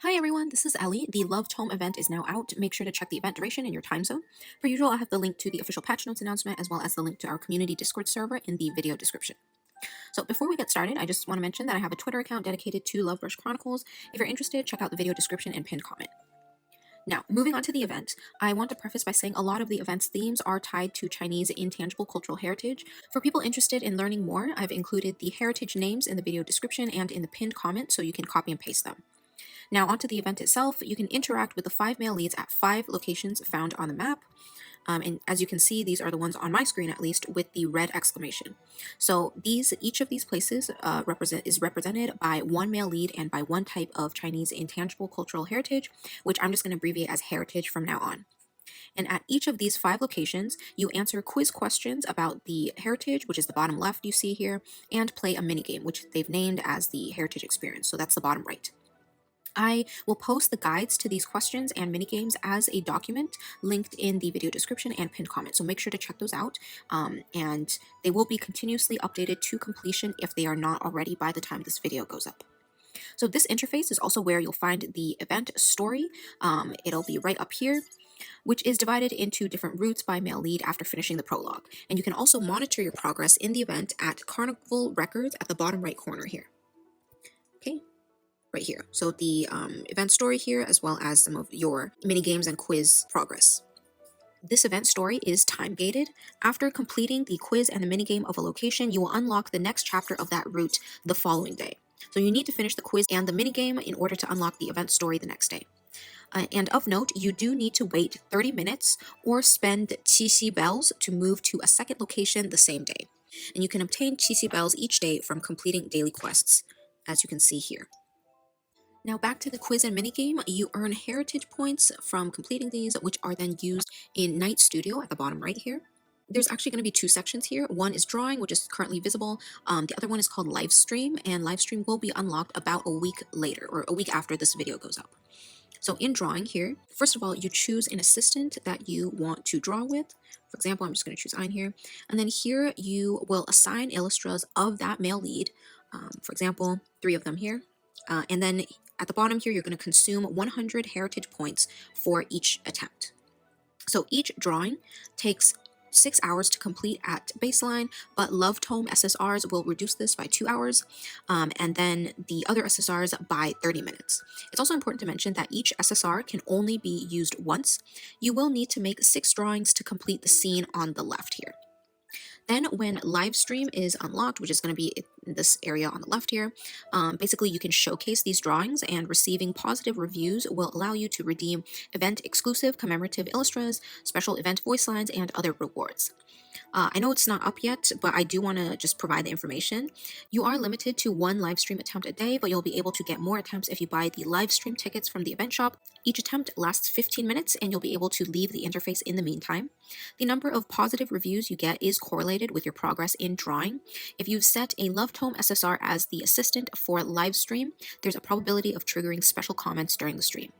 Hi everyone, this is Ellie. The Love Tome event is now out. Make sure to check the event duration in your time zone. Per usual, I have the link to the official patch notes announcement as well as the link to our community Discord server in the video description. So before we get started, I just want to mention that I have a Twitter account dedicated to Lovebrush Chronicles. If you're interested, check out the video description and pinned comment. Now, moving on to the event, I want to preface by saying a lot of the event's themes are tied to Chinese intangible cultural heritage. For people interested in learning more, I've included the heritage names in the video description and in the pinned comment so you can copy and paste them. Now, onto the event itself, you can interact with the 5 male leads at 5 locations found on the map. And as you can see, these are the ones on my screen, at least, with the red exclamation. So each of these places is represented by 1 male lead and by 1 type of Chinese intangible cultural heritage, which I'm just going to abbreviate as heritage from now on. And at each of these 5 locations, you answer quiz questions about the heritage, which is the bottom left you see here, and play a minigame, which they've named as the heritage experience. So that's the bottom right. I will post the guides to these questions and minigames as a document linked in the video description and pinned comment, so make sure to check those out, and they will be continuously updated to completion if they are not already by the time this video goes up. So this interface is also where you'll find the event story. It'll be right up here, which is divided into different routes by male lead after finishing the prologue, and you can also monitor your progress in the event at Carnival Records at the bottom right corner here. Okay. Right here. So the event story here, as well as some of your mini games and quiz progress. This event story is time gated. After completing the quiz and the minigame of a location, you will unlock the next chapter of that route the following day. So you need to finish the quiz and the minigame in order to unlock the event story the next day. And of note, you do need to wait 30 minutes or spend Qixi bells to move to a second location the same day. And you can obtain Qixi bells each day from completing daily quests, as you can see here. Now back to the quiz and minigame, you earn heritage points from completing these, which are then used in Night Studio at the bottom right here. There's actually going to be 2 sections here. One is drawing, which is currently visible. The other one is called live stream, and live stream will be unlocked about a week later, or a week after this video goes up. So in drawing here, first of all, you choose an assistant that you want to draw with. For example, I'm just going to choose Ayn here. And then here you will assign illustras of that male lead. For example, 3 of them here. And then at the bottom here, you're going to consume 100 heritage points for each attempt. So each drawing takes 6 hours to complete at baseline, but Love Tome SSRs will reduce this by 2 hours, and then the other SSRs by 30 minutes. It's also important to mention that each SSR can only be used once. You will need to make 6 drawings to complete the scene on the left here. Then when live stream is unlocked, which is going to be in this area on the left here, basically you can showcase these drawings, and receiving positive reviews will allow you to redeem event exclusive commemorative illustras, special event voice lines, and other rewards. I know it's not up yet, but I do want to just provide the information. You are limited to 1 live stream attempt a day, but you'll be able to get more attempts if you buy the live stream tickets from the event shop. Each attempt lasts 15 minutes, and you'll be able to leave the interface in the meantime. The number of positive reviews you get is correlated with your progress in drawing. If you've set a Love Tome SSR as the assistant for live stream, there's a probability of triggering special comments during the stream.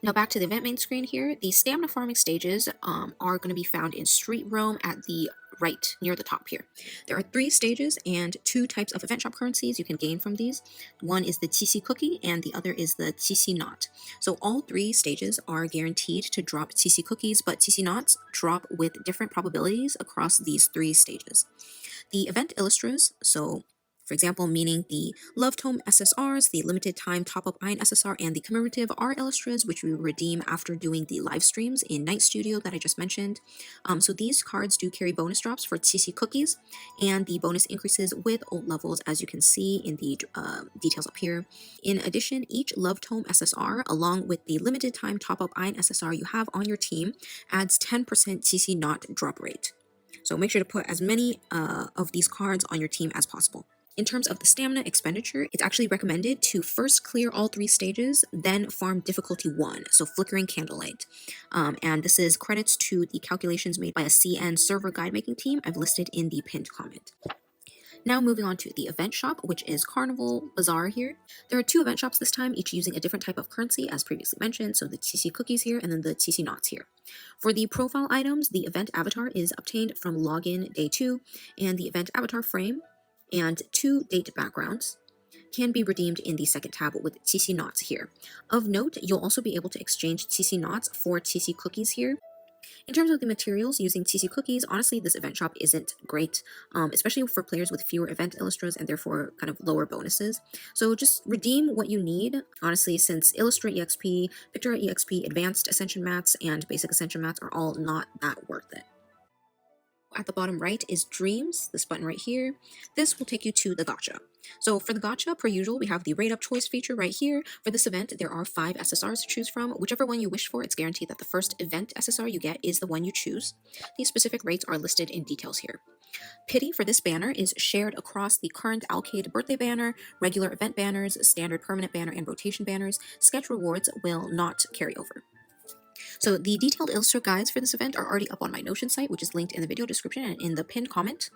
Now back to the event main screen here, the stamina farming stages are going to be found in Street Roam at the right near the top here. There are 3 stages and 2 types of event shop currencies you can gain from these. One is the Qixi cookie and the other is the Qixi knot. So all 3 stages are guaranteed to drop Qixi cookies, but Qixi knots drop with different probabilities across these 3 stages. The event illustras, so for example, meaning the Love Tome SSRs, the limited time top-up Ayn SSR, and the commemorative R illustras, which we redeem after doing the live streams in Night Studio that I just mentioned. So these cards do carry bonus drops for Qixi cookies, and the bonus increases with old levels, as you can see in the details up here. In addition, each Love Tome SSR, along with the limited time top-up Ayn SSR you have on your team, adds 10% Qixi knot drop rate. So make sure to put as many of these cards on your team as possible. In terms of the stamina expenditure, it's actually recommended to first clear all 3 stages, then farm difficulty 1, so Flickering Candlelight. And this is credits to the calculations made by a CN server guide making team I've listed in the pinned comment. Now moving on to the event shop, which is Carnival Bazaar here. There are 2 event shops this time, each using a different type of currency as previously mentioned, so the Qixi cookies here and then the Qixi knots here. For the profile items, the event avatar is obtained from login day 2, and the event avatar frame and 2 date backgrounds. can be redeemed in the second tab with TC knots here. Of note, you'll also be able to exchange TC knots for TC cookies here. In terms of the materials, using TC cookies, honestly, this event shop isn't great, especially for players with fewer event illustras and therefore kind of lower bonuses. So just redeem what you need, honestly, since Illustra EXP, Pictura EXP, Advanced Ascension mats, and Basic Ascension mats are all not that worth it. At the bottom right is Dreams, this button right here. This will take you to the Gacha. So for the Gacha, per usual, we have the rate up choice feature right here. For this event, there are 5 SSRs to choose from. Whichever one you wish for, it's guaranteed that the first event SSR you get is the one you choose. These specific rates are listed in details here. Pity for this banner is shared across the current Alkaid birthday banner, regular event banners, standard permanent banner, and rotation banners. Sketch rewards will not carry over. So the detailed Illustrator guides for this event are already up on my Notion site, which is linked in the video description and in the pinned comment.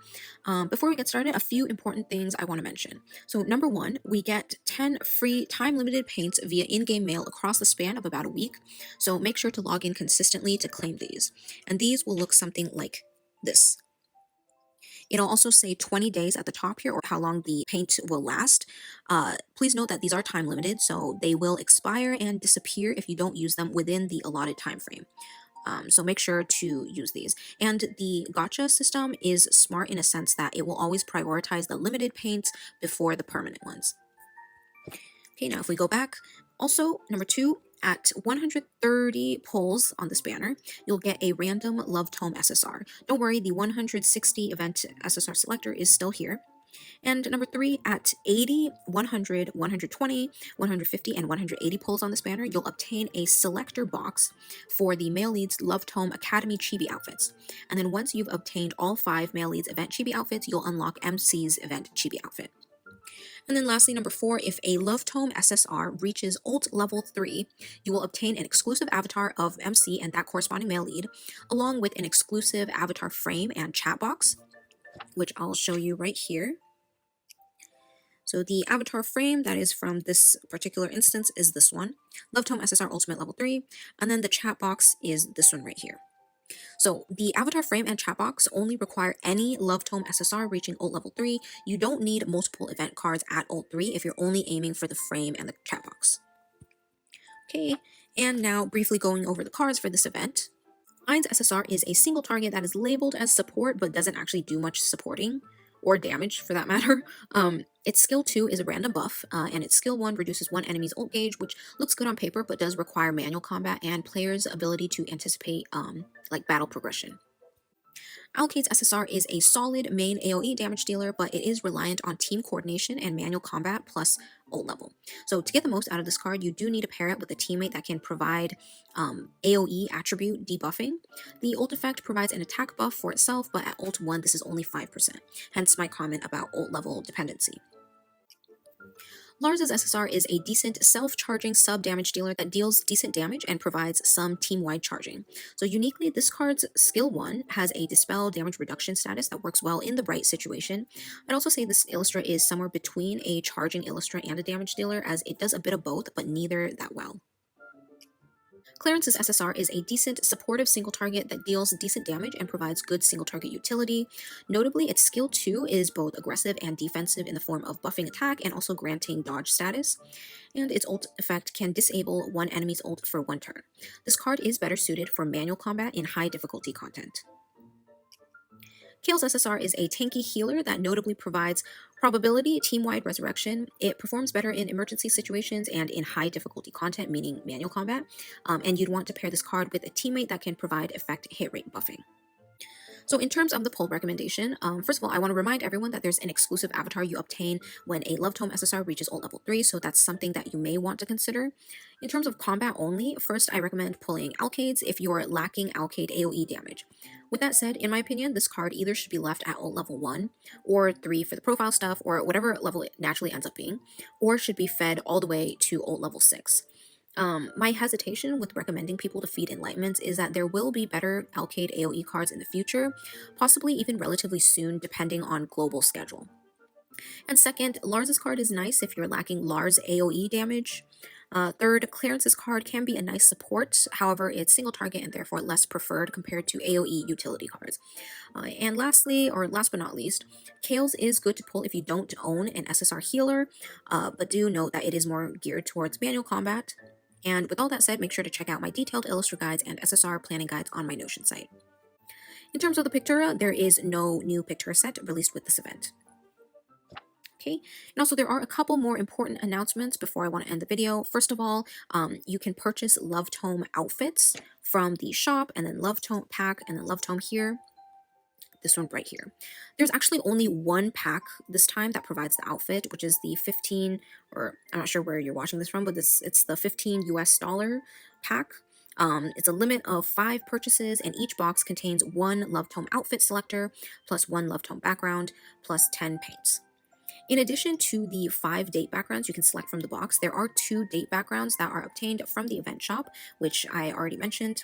Before we get started, a few important things I want to mention. So number 1, we get 10 free time-limited paints via in-game mail across the span of about a week. So make sure to log in consistently to claim these. And these will look something like this. It'll also say 20 days at the top here, or how long the paint will last. Please note that these are time limited, so they will expire and disappear if you don't use them within the allotted time frame. So make sure to use these. And the Gacha system is smart in a sense that it will always prioritize the limited paints before the permanent ones. Okay, now if we go back, also number 2, at 130 pulls on this banner, you'll get a random Love Tome SSR. Don't worry, the 160 event SSR selector is still here. And number 3, at 80, 100, 120, 150, and 180 pulls on this banner, you'll obtain a selector box for the Male Leads Love Tome Academy Chibi outfits. And then once you've obtained all 5 Male Leads event Chibi outfits, you'll unlock MC's event Chibi outfit. And then lastly, number 4, if a Love Tome SSR reaches ult level 3, you will obtain an exclusive avatar of MC and that corresponding male lead, along with an exclusive avatar frame and chat box, which I'll show you right here. So the avatar frame that is from this particular instance is this one, Love Tome SSR Ultimate level 3, and then the chat box is this one right here. So the avatar frame and chat box only require any Love Tome SSR reaching ult level 3. You don't need multiple event cards at ult 3 if you're only aiming for the frame and the chat box. Okay, and now briefly going over the cards for this event. Ayn SSR is a single target that is labeled as support but doesn't actually do much supporting, or damage for that matter. Its skill 2 is a random buff, and its skill 1 reduces one enemy's ult gauge, which looks good on paper but does require manual combat and players' ability to anticipate like battle progression. Alkaid SSR is a solid main AoE damage dealer, but it is reliant on team coordination and manual combat plus ult level. So to get the most out of this card, you do need to pair it with a teammate that can provide AoE attribute debuffing. The ult effect provides an attack buff for itself, but at ult 1 this is only 5%, hence my comment about ult level dependency. Lars SSR is a decent self-charging sub-damage dealer that deals decent damage and provides some team-wide charging. So uniquely, this card's skill 1 has a dispel damage reduction status that works well in the right situation. I'd also say this Illustra is somewhere between a charging Illustra and a damage dealer, as it does a bit of both, but neither that well. Clarence's SSR is a decent supportive single target that deals decent damage and provides good single target utility. Notably, its skill 2 is both aggressive and defensive in the form of buffing attack and also granting dodge status, and its ult effect can disable one enemy's ult for 1 turn. This card is better suited for manual combat in high difficulty content. Cael SSR is a tanky healer that notably provides probability team-wide resurrection. It performs better in emergency situations and in high difficulty content, meaning manual combat, and you'd want to pair this card with a teammate that can provide effect hit rate buffing. So in terms of the pull recommendation, first of all, I want to remind everyone that there's an exclusive avatar you obtain when a Love Tome SSR reaches ult level 3, so that's something that you may want to consider. In terms of combat only, first I recommend pulling Alkaids if you're lacking Alkaid AoE damage. With that said, in my opinion, this card either should be left at ult level 1, or 3 for the profile stuff, or whatever level it naturally ends up being, or should be fed all the way to ult level 6. My hesitation with recommending people to feed Enlightenments is that there will be better Alkaid AoE cards in the future, possibly even relatively soon depending on global schedule. And second, Lars's card is nice if you're lacking Lars AoE damage. Third, Clarence's card can be a nice support, however, it's single target and therefore less preferred compared to AoE utility cards. And lastly, or last but not least, Cael's is good to pull if you don't own an SSR healer, but do note that it is more geared towards manual combat. And with all that said, make sure to check out my detailed Illustra guides and SSR planning guides on my Notion site. In terms of the Pictura, there is no new Pictura set released with this event. Okay, and also there are a couple more important announcements before I want to end the video. First of all, you can purchase Love Tome outfits from the shop, and then Love Tome pack, and then Love Tome here. This one right here. There's actually only one pack this time that provides the outfit, which is the 15, or I'm not sure where you're watching this from, but it's the $15 US pack. It's a limit of 5 purchases, and each box contains 1 Love Tome outfit selector, plus 1 Love Tome background, plus 10 paints. In addition to the 5 date backgrounds you can select from the box, there are 2 date backgrounds that are obtained from the event shop, which I already mentioned.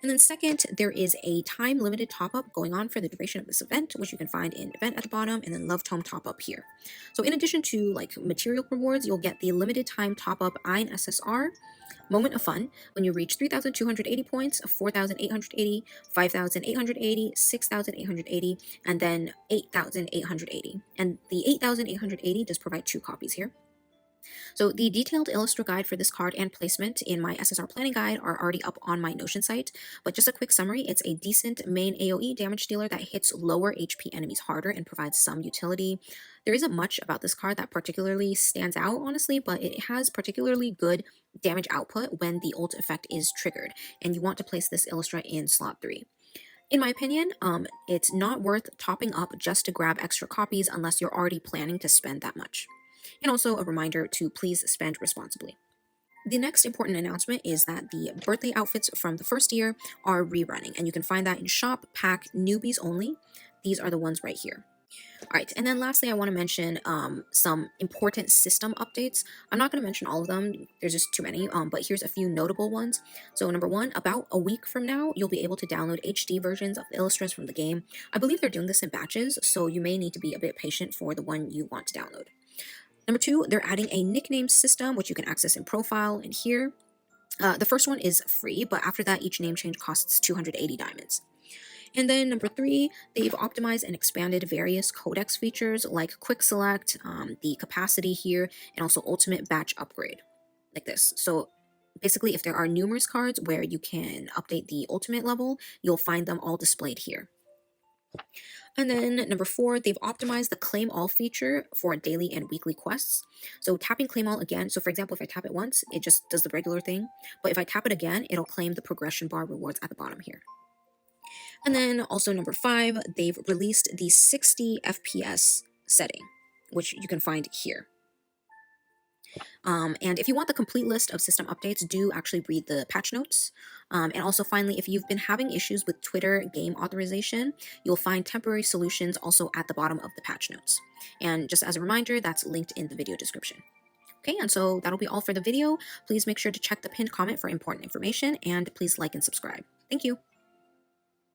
And then second, there is a time-limited top-up going on for the duration of this event, which you can find in event at the bottom, and then Love Tome top-up here. So in addition to like material rewards, you'll get the limited time top-up Ayn SSR, Moment of Fun, when you reach 3,280 points, 4,880, 5,880, 6,880, and then 8,880. And the 8,880 does provide 2 copies here. So the detailed Illustra guide for this card and placement in my SSR planning guide are already up on my Notion site, but just a quick summary, it's a decent main AoE damage dealer that hits lower HP enemies harder and provides some utility. There isn't much about this card that particularly stands out, honestly, but it has particularly good damage output when the ult effect is triggered, and you want to place this Illustra in slot 3. In my opinion, it's not worth topping up just to grab extra copies unless you're already planning to spend that much. And also a reminder to please spend responsibly. The next important announcement is that the birthday outfits from the first year are rerunning, and you can find that in shop, pack, newbies only. These are the ones right here. Alright, and then lastly I want to mention some important system updates. I'm not going to mention all of them, there's just too many, but here's a few notable ones. So number 1, about a week from now, you'll be able to download HD versions of the Illustras from the game. I believe they're doing this in batches, so you may need to be a bit patient for the one you want to download. Number 2, they're adding a nickname system, which you can access in profile and here. The first one is free, but after that, each name change costs 280 diamonds. And then number 3, they've optimized and expanded various codex features like quick select, the capacity here, and also ultimate batch upgrade, like this. So basically, if there are numerous cards where you can update the ultimate level, you'll find them all displayed here. And then number 4, they've optimized the claim all feature for daily and weekly quests. So tapping claim all again, so for example, if I tap it once, it just does the regular thing. But if I tap it again, it'll claim the progression bar rewards at the bottom here. And then also number 5, they've released the 60 FPS setting, which you can find here. And if you want the complete list of system updates, do actually read the patch notes. And also finally, if you've been having issues with Twitter game authorization, you'll find temporary solutions also at the bottom of the patch notes. And just as a reminder, that's linked in the video description. Okay, and so that'll be all for the video. Please make sure to check the pinned comment for important information, and please like and subscribe. Thank you.